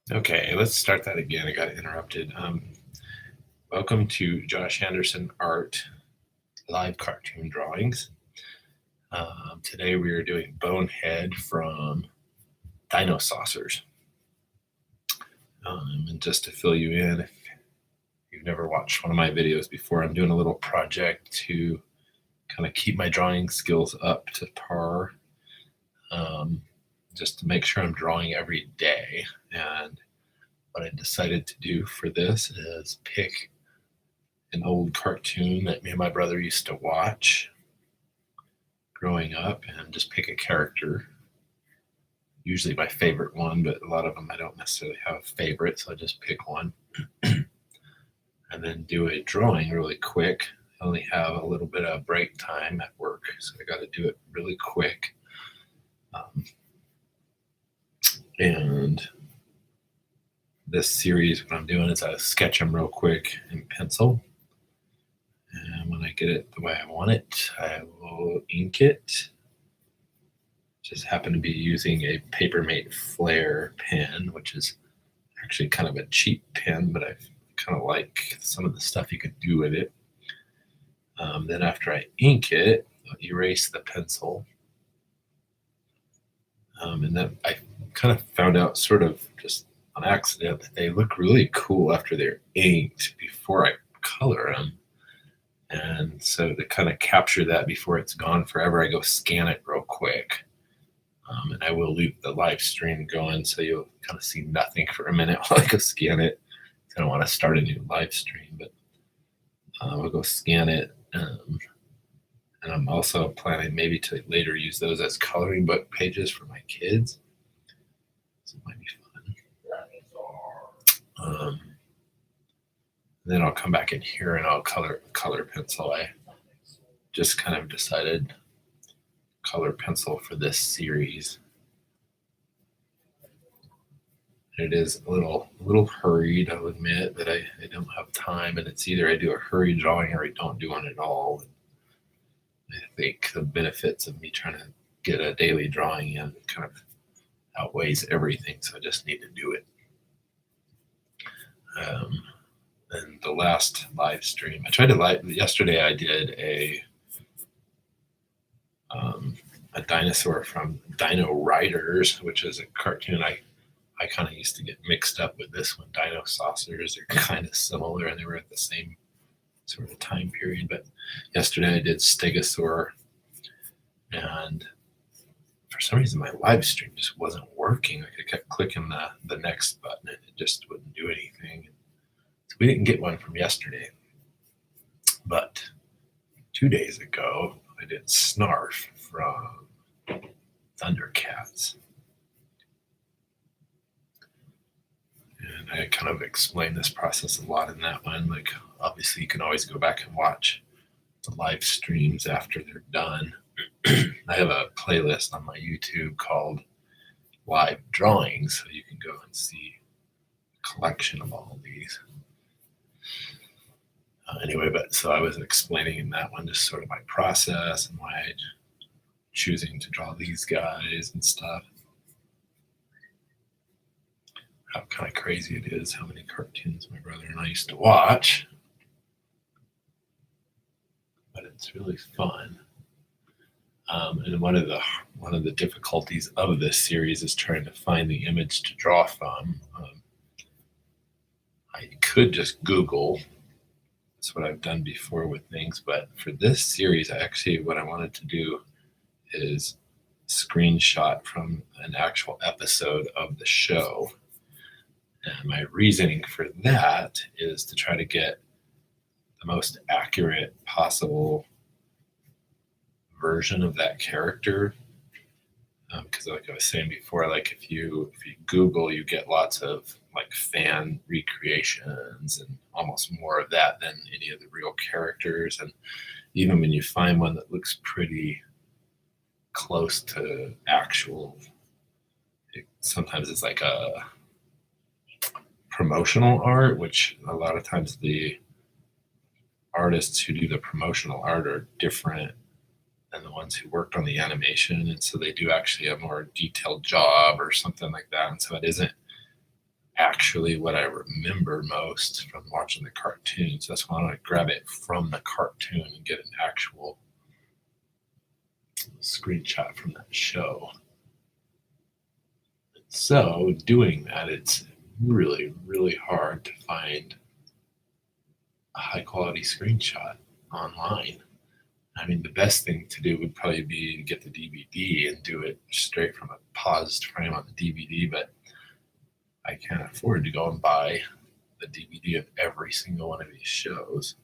Okay, let's start that again. I got interrupted. Welcome to Josh Anderson Art live cartoon drawings. Today we are doing Bonehead from Dinosaucers. And just to fill you in, if you've never watched one of my videos before, I'm doing a little project to kind of keep my drawing skills up to par, just to make sure I'm drawing every day. And what I decided to do for this is pick an old cartoon that me and my brother used to watch growing up and just pick a character. Usually my favorite one, but a lot of them I don't necessarily have favorites, so I just pick one. And then do a drawing really quick. I only have a little bit of break time at work, so I got to do it really quick. And this series, what I'm doing is I sketch them real quick in pencil. And when I get it the way I want it, I will ink it. Just happen to be using a Papermate Flare pen, which is actually kind of a cheap pen, but I kind of like some of the stuff you could do with it. Then after I ink it, I'll erase the pencil. And then I kind of found out sort of just on accident that they look really cool after they're inked before I color them. And so to kind of capture that before it's gone forever, I go scan it real quick. And I will leave the live stream going, so you'll kind of see nothing for a minute while I go scan it. I don't want to start a new live stream, but I'll go scan it. And I'm also planning maybe to later use those as coloring book pages for my kids. So it might be fun. Then I'll come back in here and I'll color pencil. I just kind of decided color pencil for this series. It is a little hurried, I'll admit, that I don't have time, and it's either I do a hurried drawing or I don't do one at all. I think the benefits of me trying to get a daily drawing in kind of outweighs everything, so I just need to do it. And the last live stream, I tried to yesterday I did a dinosaur from Dino Riders, which is a cartoon I kind of used to get mixed up with this one. Dinosaurs, they're kind of similar and they were at the same sort of time period. But yesterday I did Stegosaur, and for some reason my live stream just wasn't working. Like I kept clicking the next button and it just wouldn't do anything. So we didn't get one from yesterday. But 2 days ago I did Snarf from Thundercats. And I kind of explained this process a lot in that one. Like, obviously, you can always go back and watch the live streams after they're done. I have a playlist on my YouTube called Live Drawings, so you can go and see a collection of all of these. Anyway, but so I was explaining in that one just sort of my process and why I'm choosing to draw these guys and stuff. How kind of crazy it is how many cartoons my brother and I used to watch. But it's really fun. And one of the difficulties of this series is trying to find the image to draw from. I could just Google. That's what I've done before with things. But for this series, what I wanted to do is screenshot from an actual episode of the show. And my reasoning for that is to try to get the most accurate possible version of that character. Because like I was saying before, like if you Google, you get lots of like fan recreations and almost more of that than any of the real characters. And even when you find one that looks pretty close to actual, sometimes it's like a promotional art, which a lot of times the artists who do the promotional art are different than the ones who worked on the animation, and so they do actually a more detailed job or something like that, and so it isn't actually what I remember most from watching the cartoons. That's why I want to grab it from the cartoon and get an actual screenshot from that show. So doing that, it's really, really hard to find a high quality screenshot online. I mean, the best thing to do would probably be to get the DVD and do it straight from a paused frame on the DVD, but I can't afford to go and buy the DVD of every single one of these shows.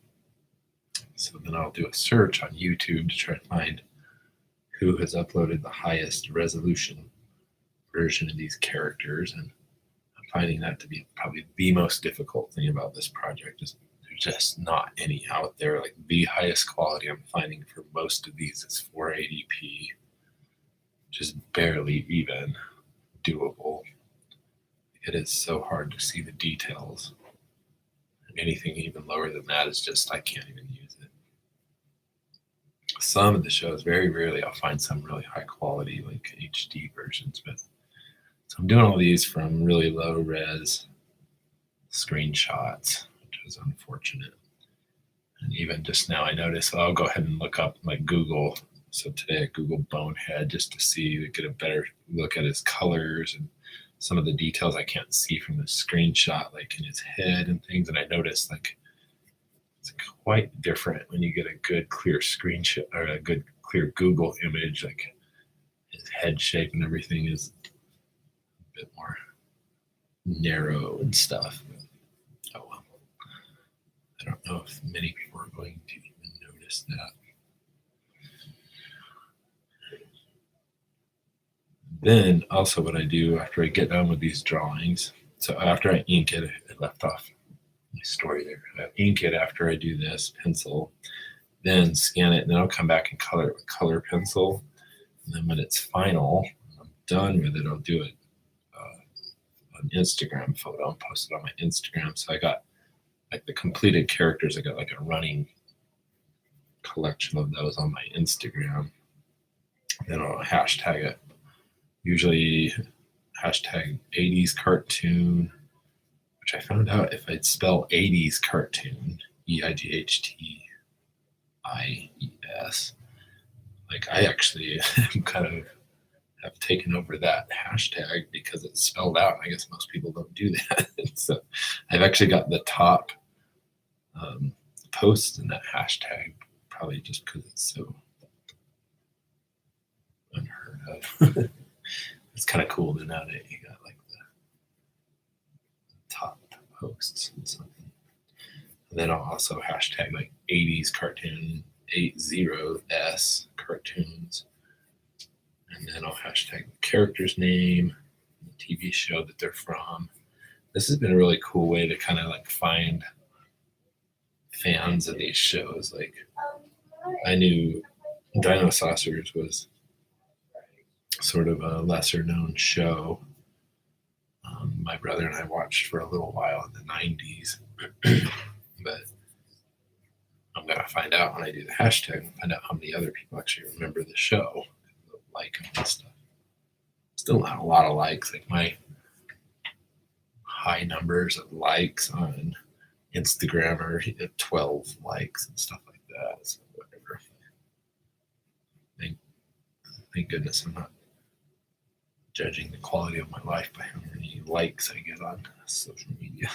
So then I'll do a search on YouTube to try to find who has uploaded the highest resolution version of these characters. And I'm finding that to be probably the most difficult thing about this project is there's just not any out there. Like the highest quality I'm finding for most of these is 480p, just barely even doable. It is so hard to see the details. Anything even lower than that is just, I can't even use it. Some of the shows, very rarely I'll find some really high quality like HD versions, but so I'm doing all these from really low res screenshots, which is unfortunate. And even just now I noticed, I'll go ahead and look up like Google. So today I Googled Bonehead just to see, get a better look at his colors and some of the details I can't see from the screenshot, like in his head and things. And I noticed like it's quite different when you get a good clear screenshot or a good clear Google image, like his head shape and everything is a bit more narrow and stuff. Oh well. I don't know if many people are going to even notice that. Then also what I do after I get done with these drawings, so after I ink it, I left off my story there. I ink it after I do this pencil, then scan it, and then I'll come back and color it with color pencil. And then when it's final, I'm done with it, I'll do it an Instagram photo and post it on my Instagram. So I got like the completed characters, I got like a running collection of those on my Instagram. Then I'll hashtag it. Usually hashtag 80s cartoon, which I found out if I'd spell 80s cartoon, EIGHTIES, like I actually kind of have taken over that hashtag because it's spelled out. I guess most people don't do that. So I've actually got the top posts in that hashtag, probably just because it's so unheard of. It's kind of cool to know that you got like the top posts and something. And then I'll also hashtag like 80s cartoon, 80s cartoons. And then I'll hashtag the character's name, the TV show that they're from. This has been a really cool way to kind of like find fans of these shows. Like I knew Dinosaucers was sort of a lesser known show. My brother and I watched for a little while in the 90s, but I'm going to find out when I do the hashtag and find out how many other people actually remember the show, like them and stuff. Still not a lot of likes, like my high numbers of likes on Instagram are 12 likes and stuff like that. So whatever. Thank goodness I'm not judging the quality of my life by how many likes I get on social media.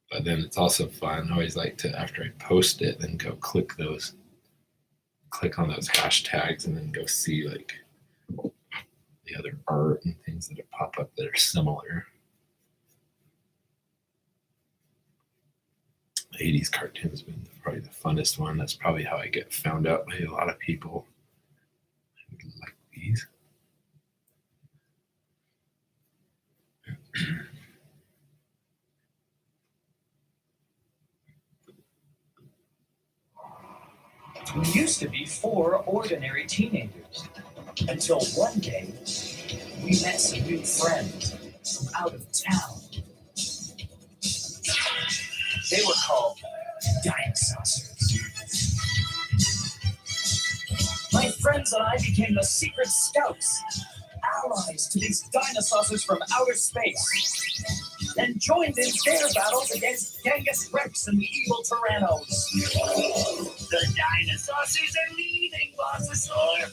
But then it's also fun. I always like to, after I post it, then go click on those hashtags and then go see like the other art and things that pop up that are similar. 80s cartoon has been probably the funnest one. That's probably how I get found out by a lot of people who like these. We used to be 4 ordinary teenagers until one day we met some new friends from out of town. They were called Dinosaucers. My friends and I became the secret scouts allies to these dinosaurs from outer space and joined in their battles against Genghis Rex and the evil Tyrannos. The dinosaurs are leaving, Bossasaur.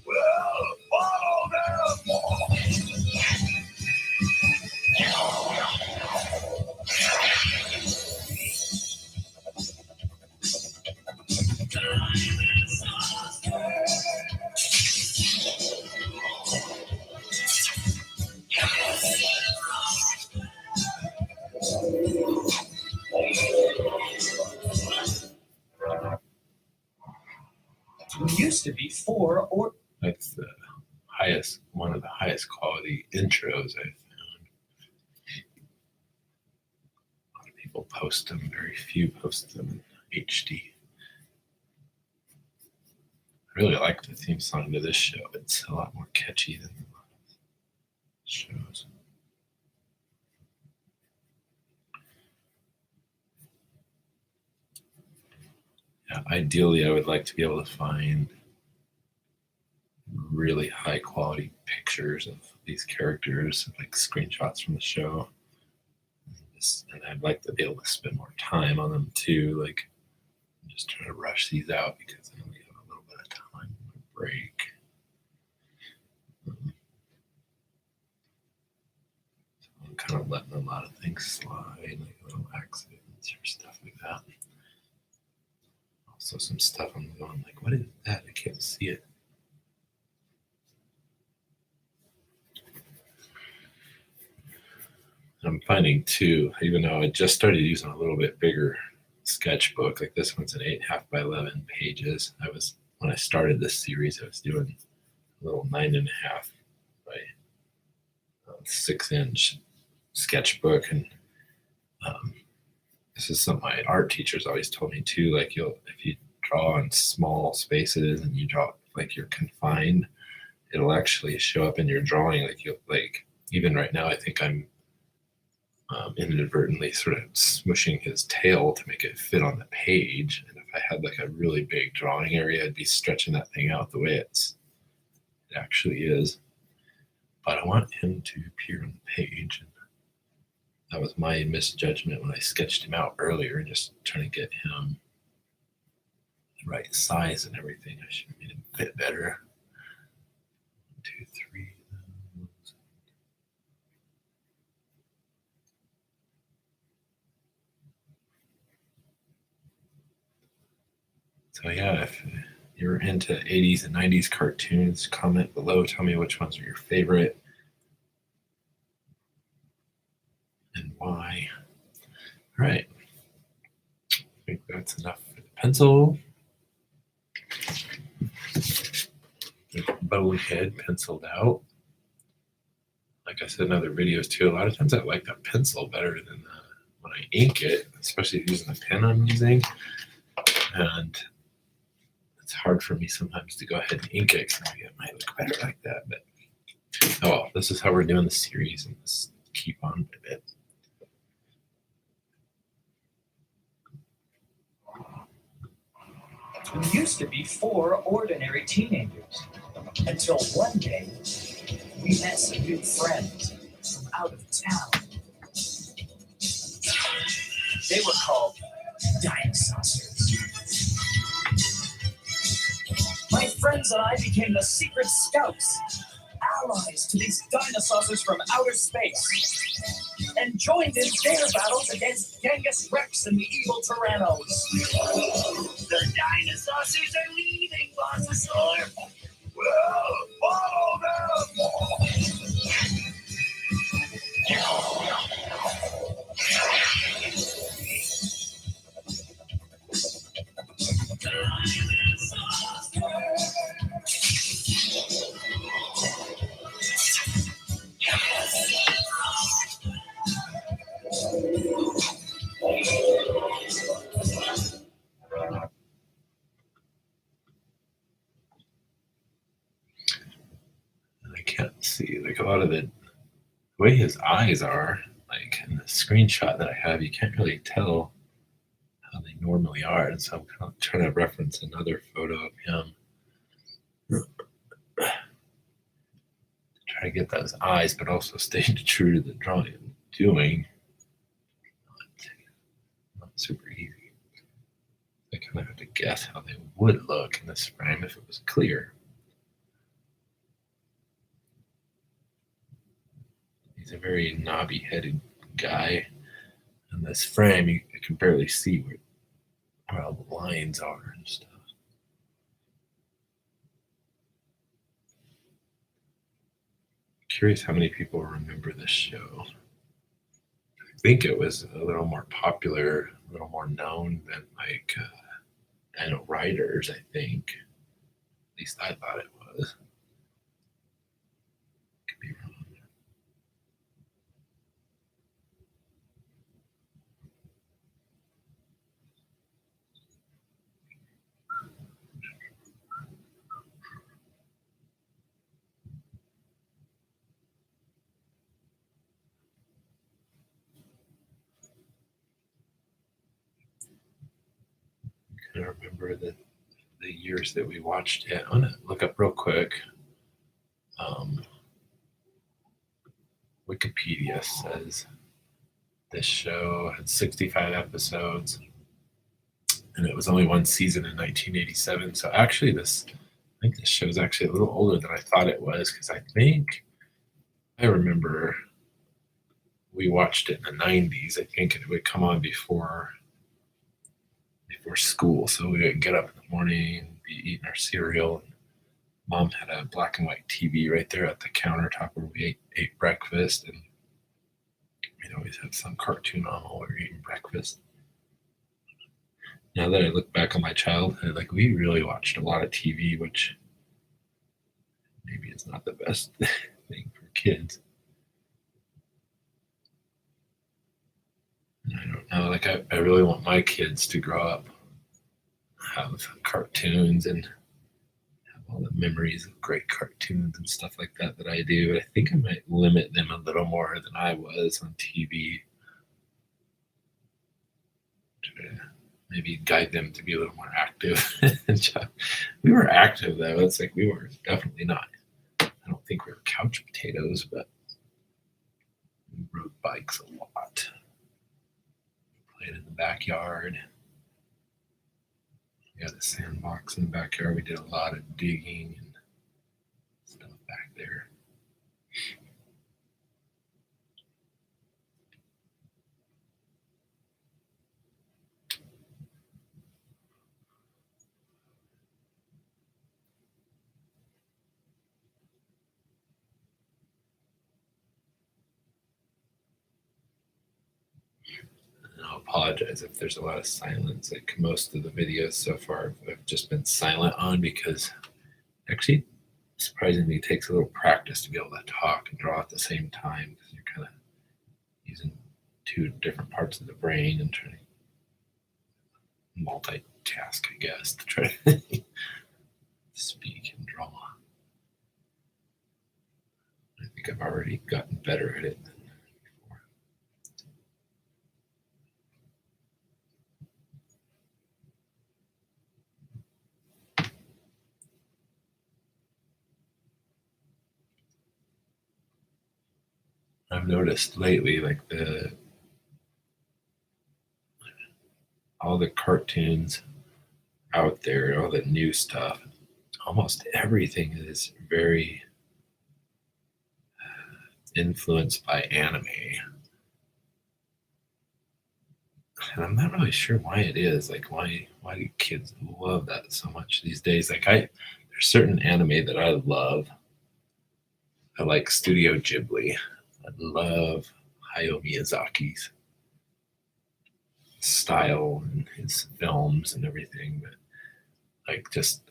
Well, follow them! We used to be four or That's the one of the highest quality intros I've found. A lot of people post them, very few post them in HD. I really like the theme song to this show. It's a lot more catchy than a lot of shows. Yeah, ideally, I would like to be able to find really high quality pictures of these characters, like screenshots from the show. And I'd like to be able to spend more time on them too. Like, I'm just trying to rush these out because I only have a little bit of time on my break. So I'm kind of letting a lot of things slide, like little accidents or stuff like that. Also, some stuff I'm going like, what is that? I can't see it. I'm finding too, even though I just started using a little bit bigger sketchbook, like this one's an 8.5 by 11 pages. When I started this series, I was doing a little 9.5 by 6-inch sketchbook. And this is something my art teachers always told me too. Like if you draw in small spaces and you draw like you're confined, it'll actually show up in your drawing. Like even right now, I think I'm inadvertently sort of smushing his tail to make it fit on the page. And if I had like a really big drawing area, I'd be stretching that thing out the way it actually is. But I want him to appear on the page. And that was my misjudgment when I sketched him out earlier and just trying to get him the right size and everything. I should have made him fit better. 1, 2, 3. So yeah, if you're into 80s and 90s cartoons, comment below. Tell me which ones are your favorite and why. All right. I think that's enough for the pencil. The Bonehead penciled out. Like I said in other videos too, a lot of times I like the pencil better than when I ink it, especially using the pen I'm using. And it's hard for me sometimes to go ahead and ink it because it might look better like that. But oh, this is how we're doing the series, and let's keep on with it. We used to be four ordinary teenagers until one day we met some new friends from out of town. They were called Dinosaucers. My friends and I became the secret scouts, allies to these dinosaurs from outer space, and joined in their battles against Genghis Rex and the evil Tyrannos. The dinosaurs are leaving, Bossasaur. Well, follow them! I can't see, like, a lot of the way his eyes are, like in the screenshot that I have, you can't really tell how they normally are. And so I'm kind of trying to reference another photo of him to try to get those eyes, but also stay true to the drawing I'm doing. Not super easy. I kind of have to guess how they would look in this frame if it was clear. He's a very knobby-headed guy. In this frame, you can barely see where all the lines are and stuff. Curious how many people remember this show. I think it was a little more popular, a little more known than like Dino Riders, I think. At least I thought it was. Could be wrong. I can't remember the years that we watched it. I'm gonna look up real quick. Wikipedia says this show had 65 episodes, and it was only one season in 1987. So actually, I think this show is actually a little older than I thought it was, because I think I remember we watched it in the 90s. I think it would come on before school, so we would get up in the morning, be eating our cereal. And Mom had a black and white TV right there at the countertop where we ate breakfast, and we'd always have some cartoon on while we were eating breakfast. Now that I look back on my childhood, like, we really watched a lot of TV, which maybe is not the best thing for kids. And I don't know, like, I really want my kids to grow up, have cartoons, and have all the memories of great cartoons and stuff like that I do. But I think I might limit them a little more than I was on TV. Try to maybe guide them to be a little more active. We were active, though. It's like we were definitely not. I don't think we were couch potatoes, but we rode bikes a lot. Played in the backyard. We had a sandbox in the backyard. We did a lot of digging and stuff back there. And I'll apologize if there's a lot of silence. Like, most of the videos so far have just been silent on, because actually, surprisingly, it takes a little practice to be able to talk and draw at the same time, because you're kind of using two different parts of the brain and trying to multitask, I guess, to try to speak and draw. I think I've already gotten better at it than before. I've noticed lately, like, all the cartoons out there, all the new stuff, almost everything is very influenced by anime. And I'm not really sure why it is. Like, why do kids love that so much these days? Like, there's certain anime that I love. I like Studio Ghibli. I love Hayao Miyazaki's style and his films and everything. But, like, just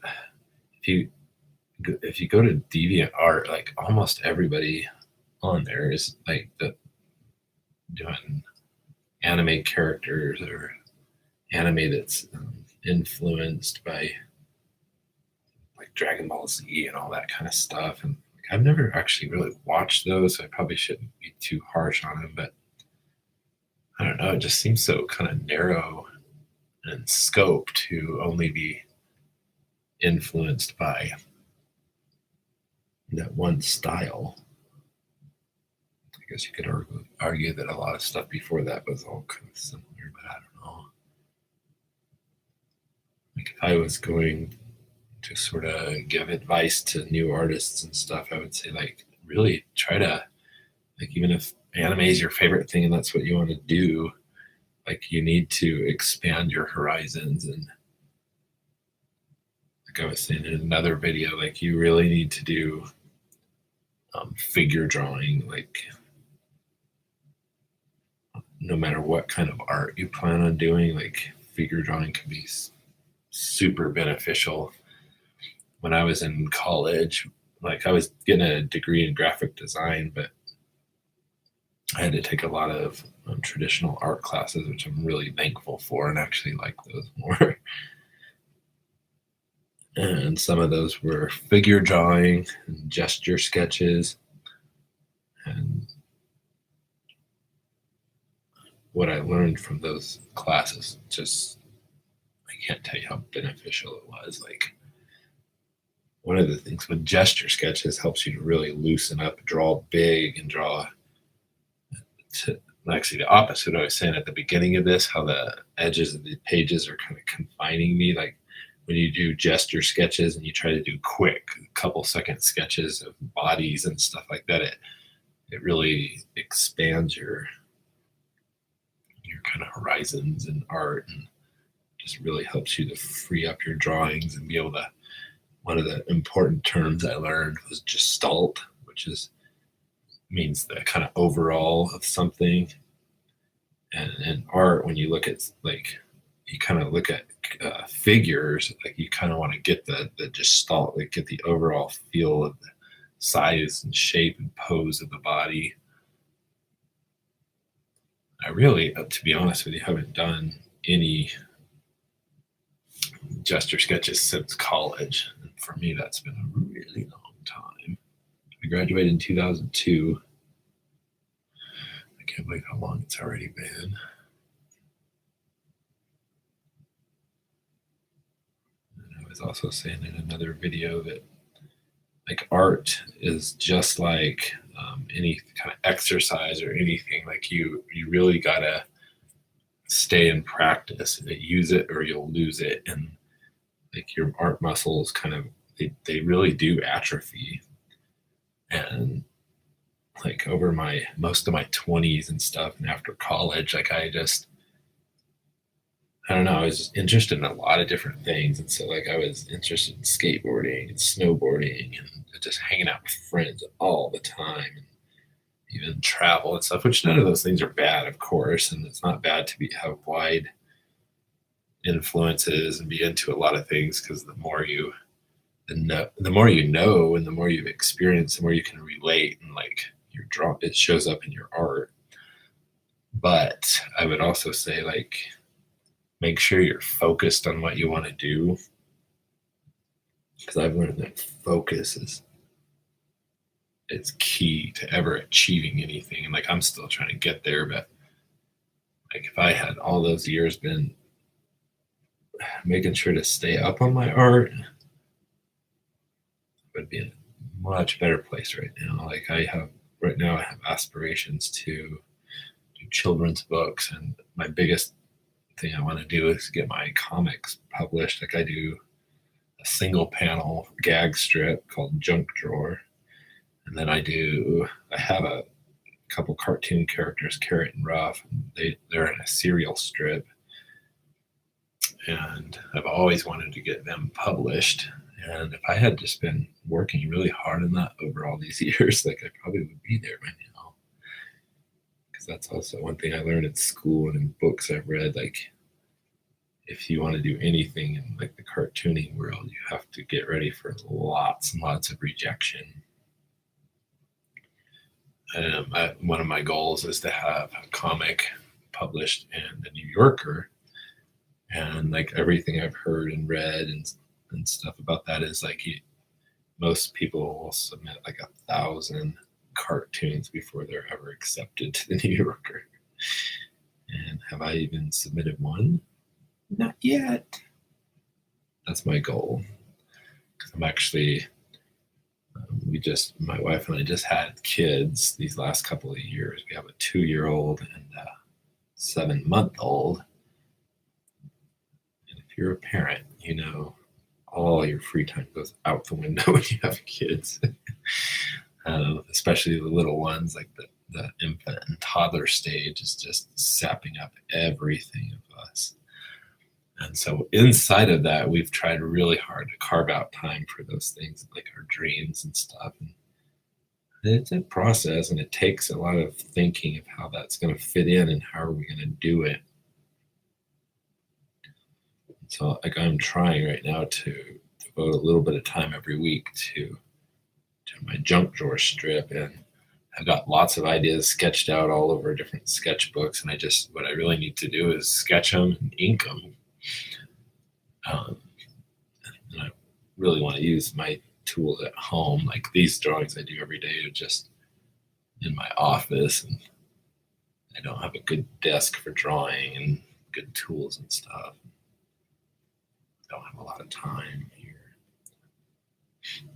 if you go to DeviantArt, like, almost everybody on there is like doing anime characters or anime that's influenced by, like, Dragon Ball Z and all that kind of stuff. And I've never actually really watched those, so I probably shouldn't be too harsh on them. But I don't know, it just seems so kind of narrow in scope to only be influenced by that one style. guess you could argue that a lot of stuff before that was all kind of similar, but I don't know. Like if I was going to sort of give advice to new artists and stuff, I would say like really try to, like, even if anime is your favorite thing and that's what you want to do, like you need to expand your horizons. And like I was saying in another video, like you really need to do figure drawing, like no matter what kind of art you plan on doing, like figure drawing can be super beneficial. When I was in college, like I was getting a degree in graphic design, but I had to take a lot of traditional art classes, which I'm really thankful for and actually like those more. And some of those were figure drawing and gesture sketches. And what I learned from those classes, just, I can't tell you how beneficial it was. Like, one of the things with gesture sketches helps you to really loosen up, draw big, and draw to, actually the opposite of what I was saying at the beginning of this, how the edges of the pages are kind of confining me. Like when you do gesture sketches and you try to do quick couple second sketches of bodies and stuff like that, it really expands your kind of horizons in art, and just really helps you to free up your drawings and be able to. One of the important terms I learned was gestalt, which means the kind of overall of something. And in art, when you look at, like, you kind of look at figures, like you kind of want to get the gestalt, like get the overall feel of the size and shape and pose of the body. I really, to be honest with you, haven't done any gesture sketches since college. And for me, that's been a really long time. I graduated in 2002. I can't believe how long it's already been. And I was also saying in another video that, like, art is just like any kind of exercise or anything. Like you really gotta stay in practice and use it or you'll lose it. And like your art muscles kind of, they really do atrophy. And like over most of my 20s and stuff and after college, like I don't know, I was interested in a lot of different things. And so like I was interested in skateboarding and snowboarding and just hanging out with friends all the time, and even travel and stuff, which none of those things are bad, of course. And it's not bad to have wide influences and be into a lot of things, because the more you know and the more you've experienced, the more you can relate, and like it shows up in your art. But I would also say, like, make sure you're focused on what you want to do, because I've learned that focus is key to ever achieving anything. And like I'm still trying to get there, but like if I had all those years been making sure to stay up on my art, I would be in a much better place right now. Like I have aspirations to do children's books, and my biggest thing I want to do is get my comics published. Like I do a single panel gag strip called Junk Drawer, and then I have a couple cartoon characters, Carrot and Ruff, and they're in a serial strip, and I've always wanted to get them published. And if I had just been working really hard on that over all these years, like I probably would be there by now. Because that's also one thing I learned in school and in books I've read. Like, if you want to do anything in like the cartooning world, you have to get ready for lots and lots of rejection. One of my goals is to have a comic published in the New Yorker, and like everything I've heard and read and stuff about that is like most people will submit like 1,000 cartoons before they're ever accepted to the New Yorker. And have I even submitted one? Not yet. That's my goal, because I'm actually my wife and I just had kids these last couple of years. We have a 2-year-old and a 7-month-old. And if you're a parent, all your free time goes out the window when you have kids, especially the little ones, like the infant and toddler stage is just sapping up everything of us. And so inside of that, we've tried really hard to carve out time for those things, like our dreams and stuff. And it's a process, and it takes a lot of thinking of how that's going to fit in and how are we going to do it. So like I'm trying right now to devote a little bit of time every week to my junk drawer strip, and I've got lots of ideas sketched out all over different sketchbooks, and what I really need to do is sketch them and ink them. And I really want to use my tools at home, like these drawings I do every day are just in my office, and I don't have a good desk for drawing and good tools and stuff. I don't have a lot of time here.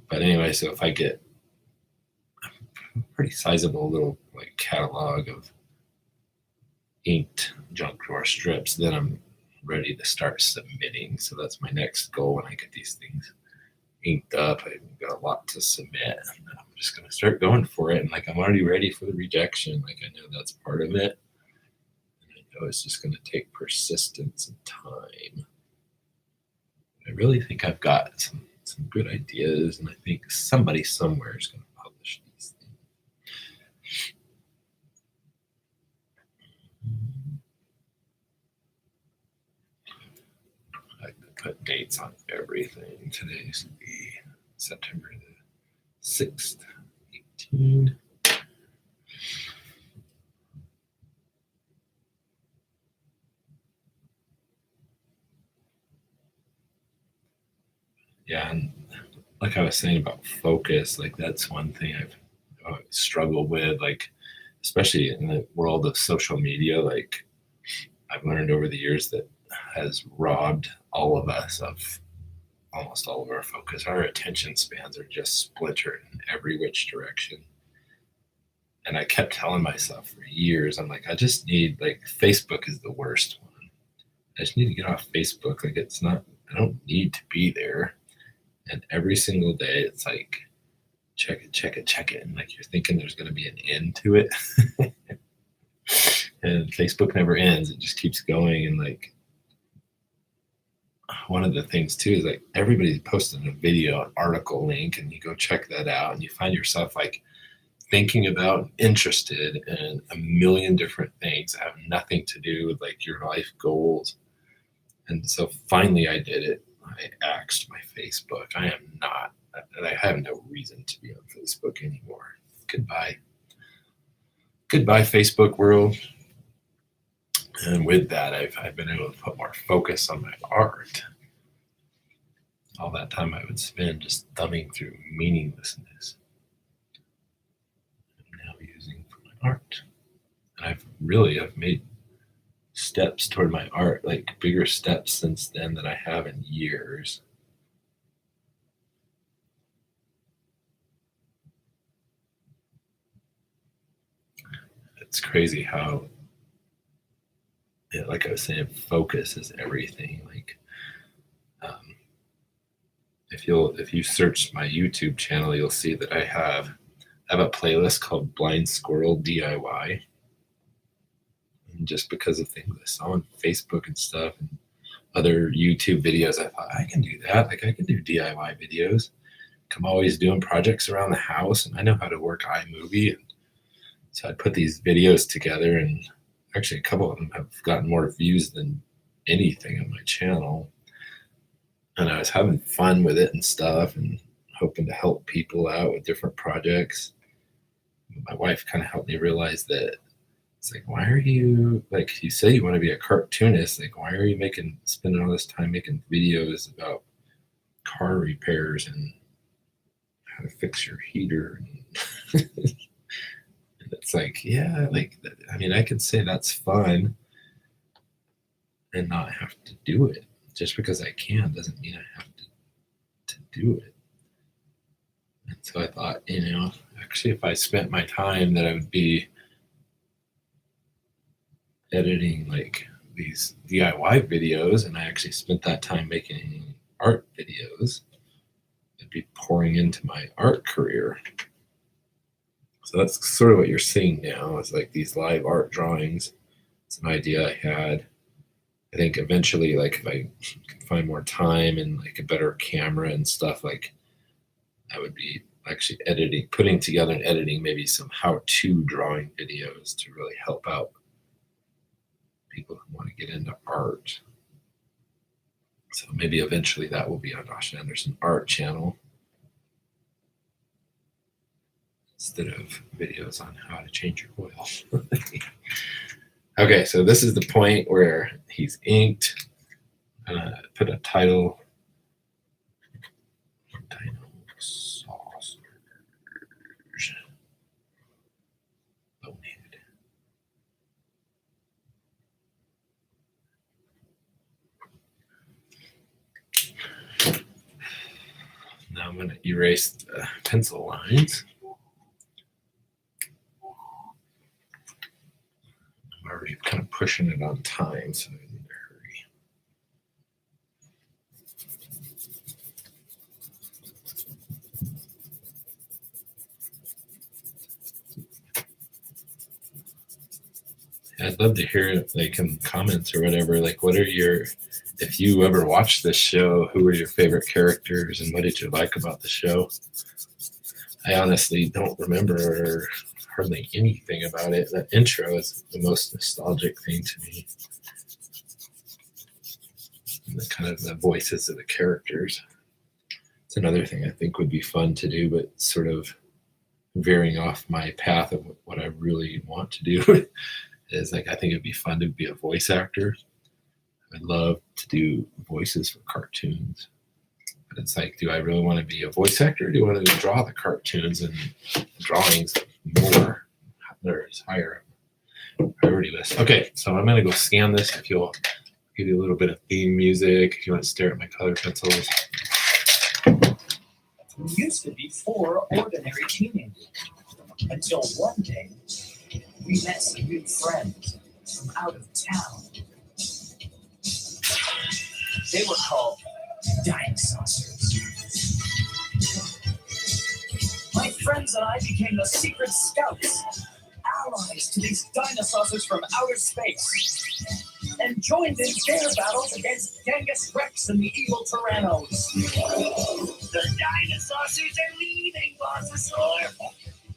But anyway, so if I get a pretty sizable little like catalog of inked junk drawer strips, then I'm ready to start submitting. So that's my next goal. When I get these things inked up, I've got a lot to submit. I'm just going to start going for it. And like, I'm already ready for the rejection. Like, I know that's part of it. And I know it's just going to take persistence and time. I really think I've got some good ideas, and I think somebody somewhere is going to publish these things. I put dates on everything. Today's September the 6th, 18. Yeah, and like I was saying about focus, like that's one thing I've struggled with, like especially in the world of social media. Like I've learned over the years that has robbed all of us of almost all of our focus. Our attention spans are just splintered in every which direction. And I kept telling myself for years, I'm like, I just need, like, Facebook is the worst one. I just need to get off Facebook. Like, I don't need to be there. And every single day, it's like, check it. And like, you're thinking there's going to be an end to it. And Facebook never ends. It just keeps going. And like, one of the things too is like everybody's posting a video, an article link, and you go check that out, and you find yourself like thinking about, interested in a million different things that have nothing to do with like your life goals. And so finally I did it. I axed my Facebook. I have no reason to be on Facebook anymore. Goodbye Facebook world. And with that, I've been able to put more focus on my art. All that time I would spend just thumbing through meaninglessness, I'm now using for my art. And I've made steps toward my art, like bigger steps since then than I have in years. It's crazy how, like I was saying, focus is everything. Like, if you search my YouTube channel, you'll see that I have a playlist called Blind Squirrel DIY. And just because of things I saw on Facebook and stuff and other YouTube videos, I thought I can do that. Like I can do DIY videos. I'm always doing projects around the house, and I know how to work iMovie. And so I put these videos together, and actually a couple of them have gotten more views than anything on my channel. And I was having fun with it and stuff, and hoping to help people out with different projects. My wife kind of helped me realize that it's like, why are you, like, you say you want to be a cartoonist, like, why are you spending all this time making videos about car repairs and how to fix your heater? And it's like, yeah, like, I mean, I could say that's fun and not have to do it. Just because I can doesn't mean I have to do it. And So I thought, actually, if I spent my time that I would be editing like these DIY videos, and I actually spent that time making art videos, I'd be pouring into my art career. So that's sort of what you're seeing now, is like these live art drawings. It's an idea I had. I think eventually, like if I can find more time and like a better camera and stuff, like I would be actually putting together and editing maybe some how-to drawing videos to really help out people who want to get into art. So maybe eventually that will be on Josh Anderson Art channel instead of videos on how to change your oil. Okay, so this is the point where he's inked. I'm gonna put a title. Dinosaurs. Bonehead. Now I'm going to erase the pencil lines. I'm already kind of pushing it on time, so I need to hurry. I'd love to hear, like, in comments or whatever, like, if you ever watched this show, who were your favorite characters and what did you like about the show? I honestly don't remember hardly anything about it. That intro is the most nostalgic thing to me. And the kind of the voices of the characters. It's another thing I think would be fun to do, but sort of veering off my path of what I really want to do is, like, I think it'd be fun to be a voice actor. I'd love to do voices for cartoons. But it's like, do I really want to be a voice actor, or do I want to draw the cartoons and drawings more? There's higher priority list. Okay, so I'm going to go scan this. If you'll give you a little bit of theme music, if you want to stare at my color pencils. We used to be 4 ordinary teenagers until one day we met some new friends from out of town. They were called Dinosaucers. My friends and I became the secret scouts, allies to these Dinosaucers from outer space, and joined in their battles against Genghis Rex and the evil Tyrannos. The Dinosaucers are leaving, Bossasaur.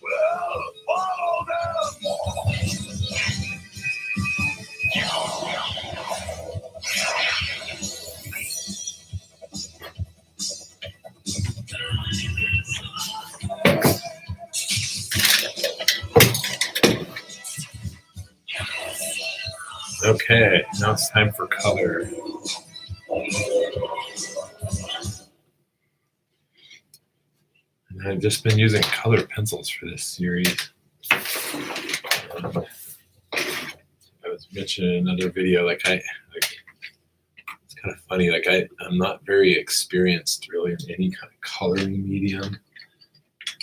Well, follow them! Okay, now it's time for color. And I've just been using color pencils for this series. I was mentioning in another video, it's kind of funny, I'm not very experienced really in any kind of coloring medium.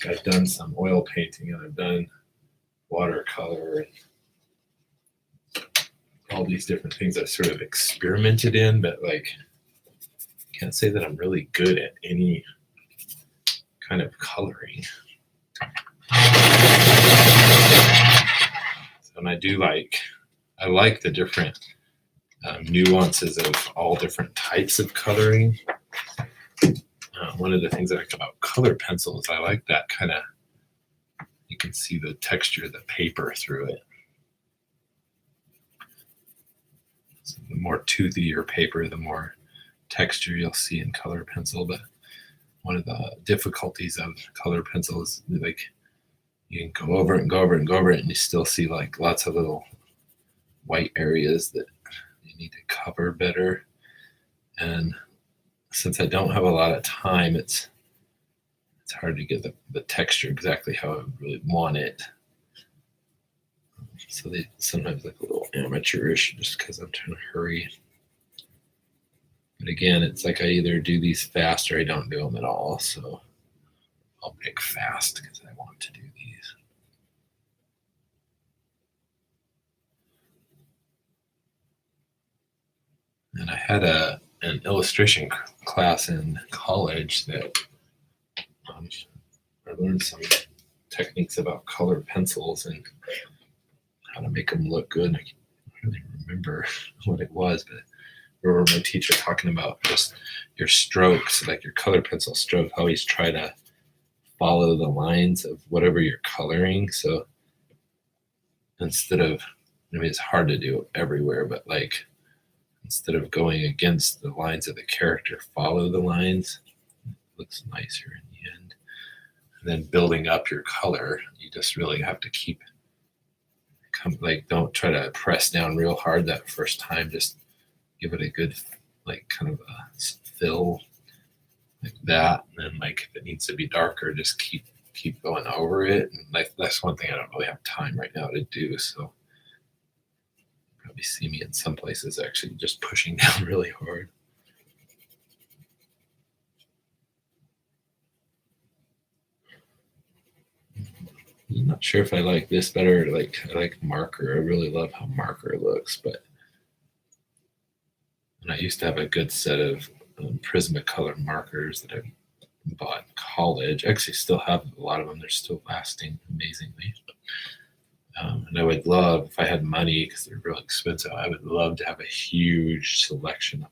I've done some oil painting and I've done watercolor and all these different things I've sort of experimented in, but like can't say that I'm really good at any kind of coloring. And I like the different nuances of all different types of coloring. One of the things I like about color pencils, I like that kind of, you can see the texture of the paper through it. So the more toothy your paper, the more texture you'll see in color pencil. But one of the difficulties of color pencil is like you can go over it and go over it and go over it, and you still see like lots of little white areas that you need to cover better. And since I don't have a lot of time, it's hard to get the texture exactly how I really want it. So they sometimes look a little amateurish just because I'm trying to hurry. But again, it's like I either do these fast or I don't do them at all. So I'll pick fast because I want to do these. And I had an illustration class in college that I learned some techniques about colored pencils and how to make them look good. I can't really remember what it was, but I remember my teacher talking about just your strokes, like your colored pencil stroke. Always try to follow the lines of whatever you're coloring. So instead of, I mean, it's hard to do everywhere, but like instead of going against the lines of the character, follow the lines. It looks nicer in the end. And then building up your color, you just really have to keep, like, don't try to press down real hard that first time. Just give it a good, like, kind of a fill like that. And then, like, if it needs to be darker, just keep going over it. And like, that's one thing I don't really have time right now to do. So probably see me in some places actually just pushing down really hard. I'm not sure if I like this better. Like, I like marker. I really love how marker looks, but and I used to have a good set of Prismacolor markers that I bought in college. I actually still have a lot of them. They're still lasting amazingly. And I would love, if I had money, because they're real expensive, I would love to have a huge selection of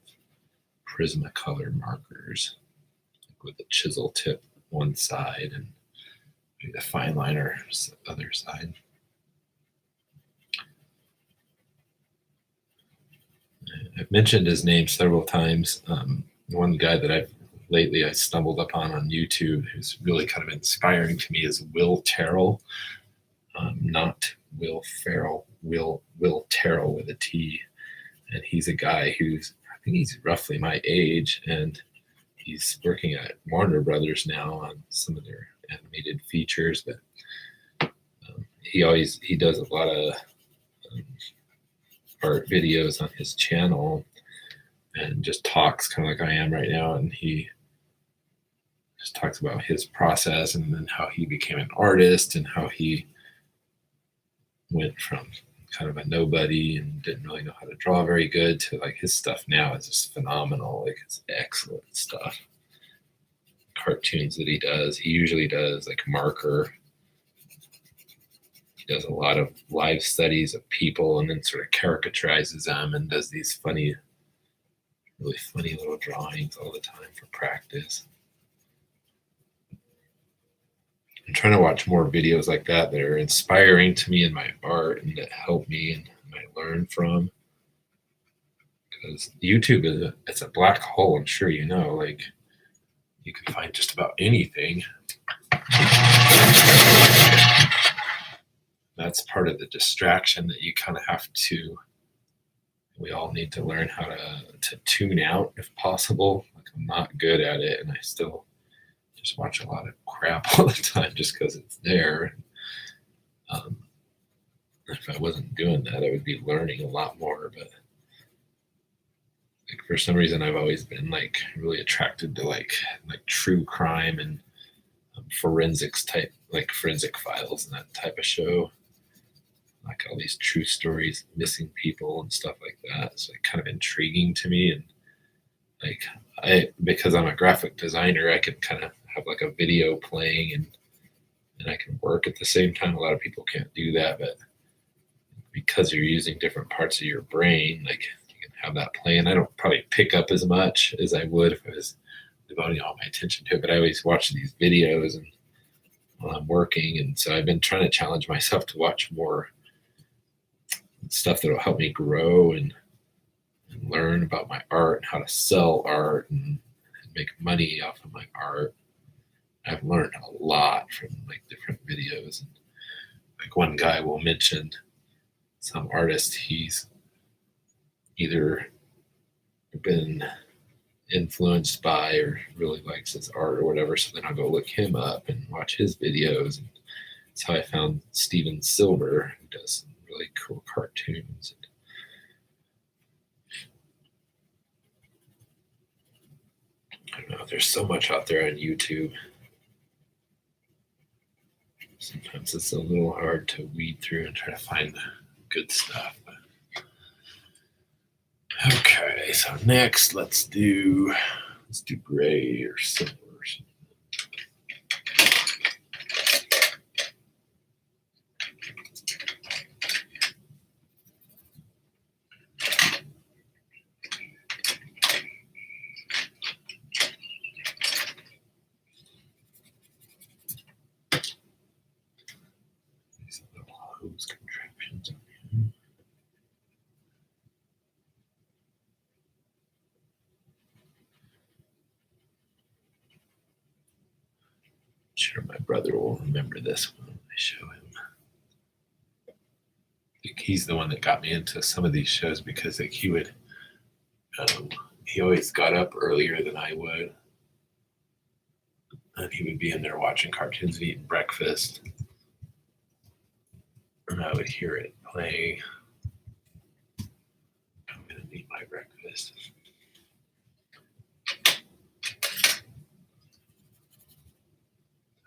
Prismacolor markers, like with the chisel tip one side and the fine liner the other side. I've mentioned his name several times. One guy that I stumbled upon on YouTube who's really kind of inspiring to me is Will Terrell. Not Will Ferrell, Will Terrell with a T. And he's a guy who's, I think he's roughly my age, and he's working at Warner Brothers now on some of their animated features. But he does a lot of art videos on his channel and just talks kind of like I am right now. And he just talks about his process and then how he became an artist and how he went from kind of a nobody and didn't really know how to draw very good to like his stuff now is just phenomenal. Like, it's excellent stuff. Cartoons that he usually does like marker. He does a lot of live studies of people and then sort of caricaturizes them and does these funny, really funny little drawings all the time for practice. I'm trying to watch more videos like that are inspiring to me in my art and that help me and I learn from. Because YouTube it's a black hole, I'm sure you know. Like, you can find just about anything. That's part of the distraction that you kind of have to. We all need to learn how to tune out if possible. Like, I'm not good at it, and I still just watch a lot of crap all the time just because it's there. If I wasn't doing that, I would be learning a lot more. But like, for some reason, I've always been like really attracted to like true crime and forensics type, like Forensic Files and that type of show. Like all these true stories, missing people and stuff like that. It's like kind of intriguing to me. And like, because I'm a graphic designer, I can kind of have like a video playing and I can work at the same time. A lot of people can't do that, but because you're using different parts of your brain, like, you can have that playing. I don't probably pick up as much as I would if I was devoting all my attention to it, but I always watch these videos and while I'm working. And so I've been trying to challenge myself to watch more stuff that will help me grow and learn about my art and how to sell art and make money off of my art. I've learned a lot from like different videos. And like, one guy will mention some artist he's either been influenced by or really likes his art or whatever. So then I'll go look him up and watch his videos. And that's how I found Steven Silver, who does some really cool cartoons. I don't know, there's so much out there on YouTube. sometimes it's a little hard to weed through and try to find the good stuff. But. Okay, so next let's do gray or silver or something. These little hose contraptions on here. I'm sure my brother will remember this one when I show him. I think he's the one that got me into some of these shows because like he would, he always got up earlier than I would, and he would be in there watching cartoons and eating breakfast, and I would hear it playing. I'm gonna eat my breakfast.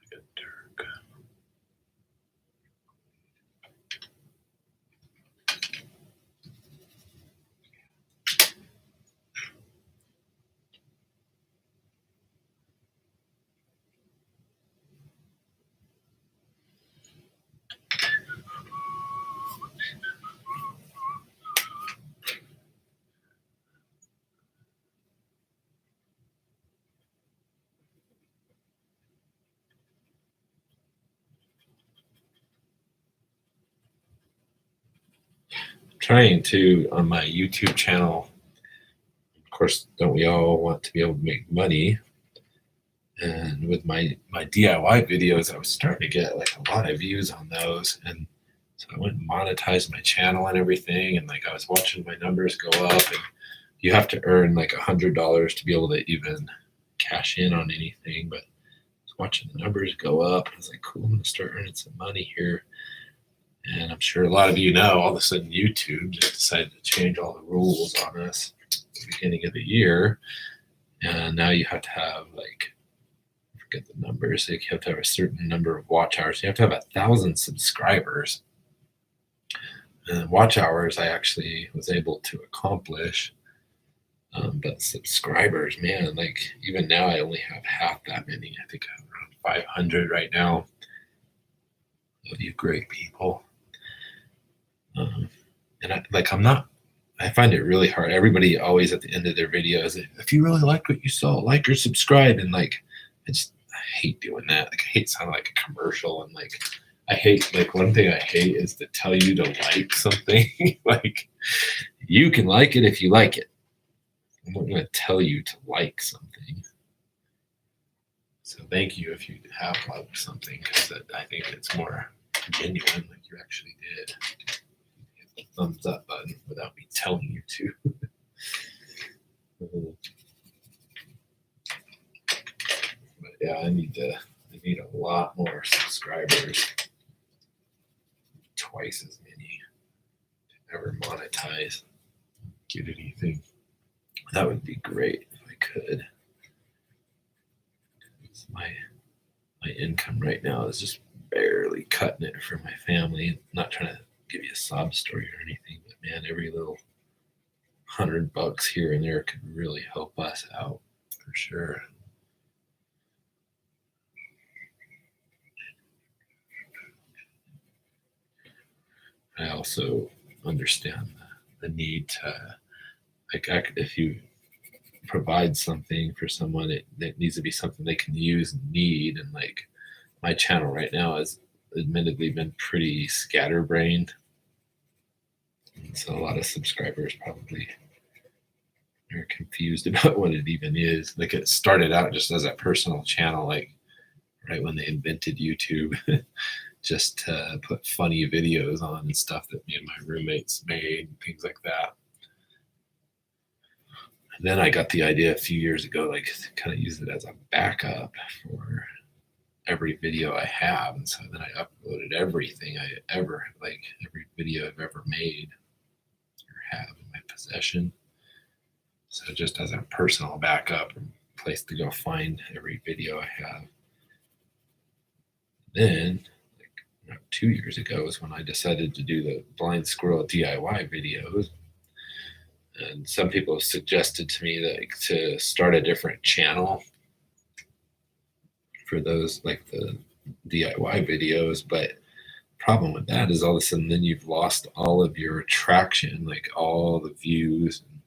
Like a Turk. Trying to on my YouTube channel. Of course, don't we all want to be able to make money? And with my DIY videos, I was starting to get like a lot of views on those, and so I went and monetized my channel and everything. And like I was watching my numbers go up, and you have to earn like $100 to be able to even cash in on anything. But I was watching the numbers go up. I was like, cool, I'm gonna start earning some money here. And I'm sure a lot of you know, all of a sudden YouTube just decided to change all the rules on us at the beginning of the year. And now you have to have like, I forget the numbers, like you have to have a certain number of watch hours. You have to have 1,000 subscribers. And watch hours I actually was able to accomplish. But subscribers, man, like even now I only have half that many. I think I have around 500 right now of you great people. And I find it really hard. Everybody always at the end of their videos, if you really liked what you saw, like or subscribe. And like, I hate doing that. Like I hate sounding like a commercial. And like, I hate, like one thing I hate is to tell you to like something. Like you can like it if you like it. I'm not going to tell you to like something. So thank you if you have liked something, because I think it's more genuine, like you actually did. Hit the thumbs up button without me telling you to. But yeah, I need a lot more subscribers. Twice as many to ever monetize, get anything. That would be great if I could. My income right now is just barely cutting it for my family. I'm not trying to give you a sob story or anything, but man, every little $100 here and there could really help us out for sure. I also understand the need to, like, if you provide something for someone, it needs to be something they can use and need. And like my channel right now has admittedly been pretty scatterbrained. And so a lot of subscribers probably are confused about what it even is. Like it started out just as a personal channel, like right when they invented YouTube, just to put funny videos on and stuff that me and my roommates made and things like that. And then I got the idea a few years ago, like to kind of use it as a backup for every video I have. And so then I uploaded everything I ever, like every video I've ever made or have in my possession. So just as a personal backup and place to go find every video I have. Then, like 2 years ago is when I decided to do the blind squirrel DIY videos. And some people suggested to me that to start a different channel for those, like the DIY videos. But problem with that is all of a sudden then you've lost all of your attraction, like all the views and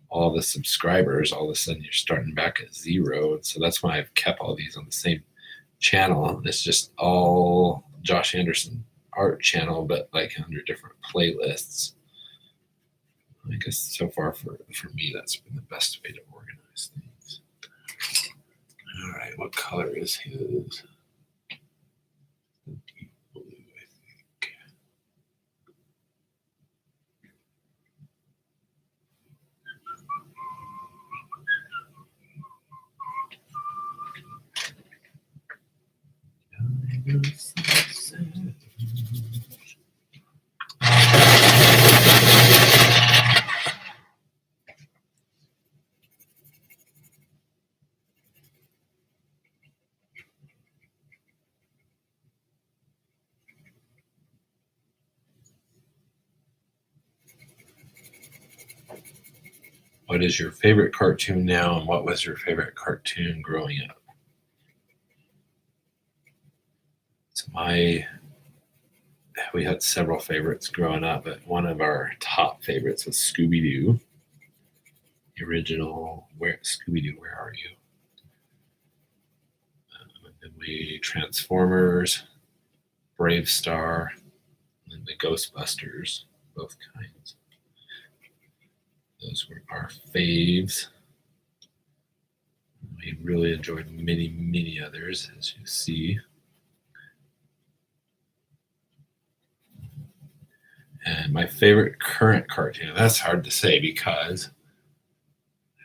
all the subscribers. All of a sudden you're starting back at zero. And so that's why I've kept all these on the same channel. And it's just all Josh Anderson art channel, but like under different playlists. I guess so far for me, that's been the best way to organize things. All right, what color is his? Deep blue, I think. What is your favorite cartoon now, and what was your favorite cartoon growing up? So we had several favorites growing up, but one of our top favorites was Scooby-Doo. The original Scooby-Doo, Where Are You? And then we Transformers, Brave Star, and the Ghostbusters, both kinds. Those were our faves. We really enjoyed many others, as you see. And my favorite current cartoon, that's hard to say because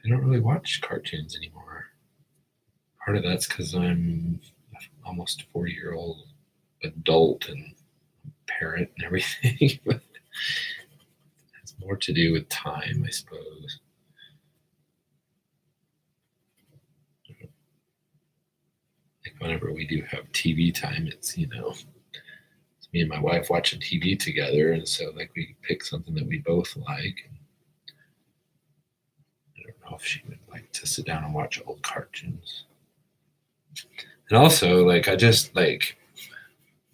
I don't really watch cartoons anymore. Part of that's because I'm almost a 40-year-old adult and parent and everything. But it's more to do with time, I suppose. Like whenever we do have TV time, it's, it's me and my wife watching TV together. And so like we pick something that we both like. I don't know if she would like to sit down and watch old cartoons. And also, like, I just, like,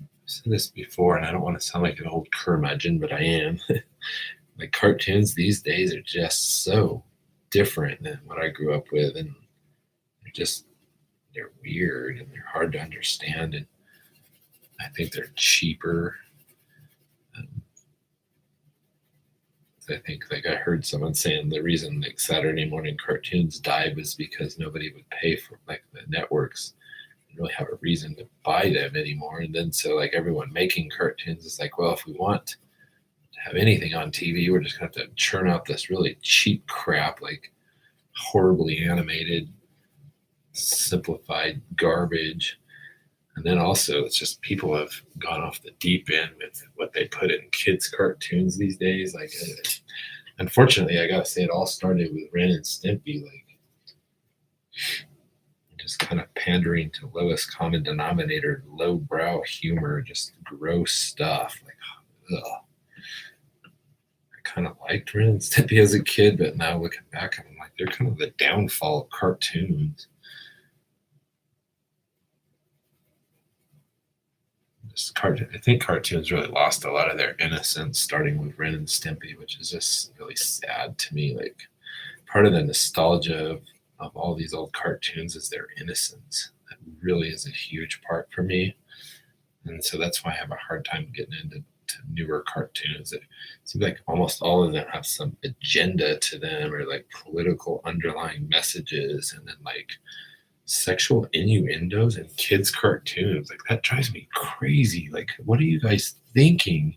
I've said this before, and I don't want to sound like an old curmudgeon, but I am. Like, cartoons these days are just so different than what I grew up with, and they're weird, and they're hard to understand, and I think they're cheaper. I think, like, I heard someone saying the reason, like, Saturday morning cartoons died was because nobody would pay for, like, the networks really have a reason to buy them anymore. And then so like everyone making cartoons is like, well, if we want to have anything on TV, we're just gonna have to churn out this really cheap crap, like horribly animated, simplified garbage. And then also it's just people have gone off the deep end with what they put in kids' cartoons these days. Like, unfortunately, I gotta say, it all started with Ren and Stimpy. Like, just kind of pandering to lowest common denominator, lowbrow humor, just gross stuff. Like, ugh. I kind of liked Ren and Stimpy as a kid, but now looking back, I'm like, they're kind of the downfall of cartoons. I think cartoons really lost a lot of their innocence, starting with Ren and Stimpy, which is just really sad to me. Like, part of the nostalgia of all these old cartoons is their innocence. That really is a huge part for me. And so that's why I have a hard time getting into newer cartoons. It seems like almost all of them have some agenda to them, or like political underlying messages, and then like sexual innuendos in kids' cartoons. Like, that drives me crazy. Like, what are you guys thinking?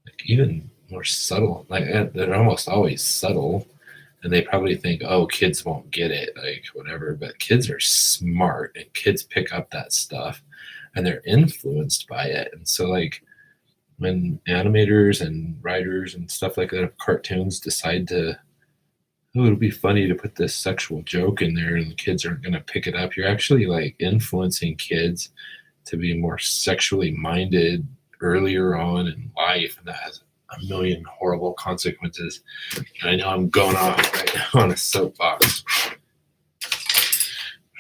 Like, even more subtle, like they're almost always subtle, and they probably think, oh, kids won't get it, like whatever. But kids are smart, and kids pick up that stuff, and they're influenced by it. And so, like, when animators and writers and stuff like that of cartoons decide to oh, it'll be funny to put this sexual joke in there and the kids aren't going to pick it up. You're actually like influencing kids to be more sexually minded earlier on in life. And that has a million horrible consequences. And I know I'm going off right now on a soapbox.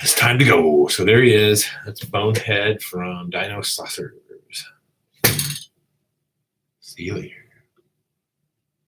It's time to go. So there he is. That's Bonehead from Dinosaucers. See you later.